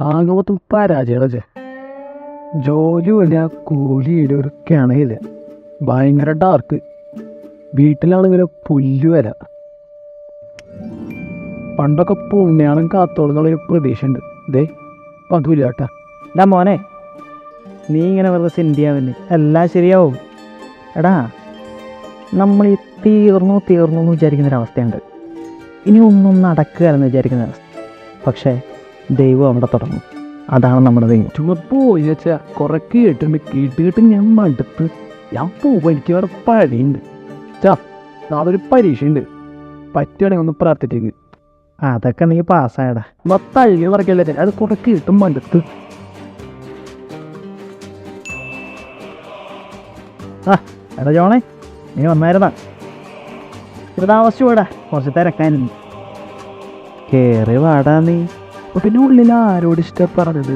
ആകെ മൊത്തം പരാജയം. ജോലിയില്ല, കൂലിയില്ല, ഒരു കിണയില്ല, ഭയങ്കര ഡാർക്ക്. വീട്ടിലാണെങ്കിൽ പുല്ലു വര. പണ്ടൊക്കെ പുണ്യാളം കാത്തോളുന്നുള്ളൊരു പ്രതീക്ഷ ഉണ്ട്. ഇതേ അപ്പം അതുമില്ല കേട്ടാ. എടാ മോനെ, നീ ഇങ്ങനെ വെറുതെ ചിന്തിയാവില്ലേ, എല്ലാം ശരിയാവും. എടാ, നമ്മൾ ഈ തീർന്നു എന്ന് വിചാരിക്കുന്നൊരവസ്ഥയുണ്ട്. ഇനി ഒന്നും നടക്കുകയെന്ന് വിചാരിക്കുന്ന അവസ്ഥ. പക്ഷേ ദൈവം അവിടെ തുടങ്ങും. അതാണ് നമ്മുടെ ദൈവം. ചുമ്മാ പോയി വെച്ചാൽ കുറെ കേട്ടിട്ട് ഞാൻ മടുത്ത് ഞാൻ പോവാ. എനിക്ക് വേറെ പണിയുണ്ട്. നാളെ ഒരു പരീക്ഷയുണ്ട്. പറ്റുകയാണെങ്കിൽ ഒന്ന് പ്രാർത്ഥിച്ചേക്ക്. അതൊക്കെ നീ പാസ്സായടാ. തഴുകി പറക്കല്ലേ, അത് കുറെ കേട്ടും മടുത്ത്. എടാ ജോണേ, നീ വന്നായിരുന്നാ? ഇത് താമസിച്ചു പോടാ, കുറച്ച് തിരക്കാനുണ്ട്. കയറി വാടാ നീ. പിന്നെ ഉള്ളിൽ ആരോട് ഇഷ്ടം പറഞ്ഞത്?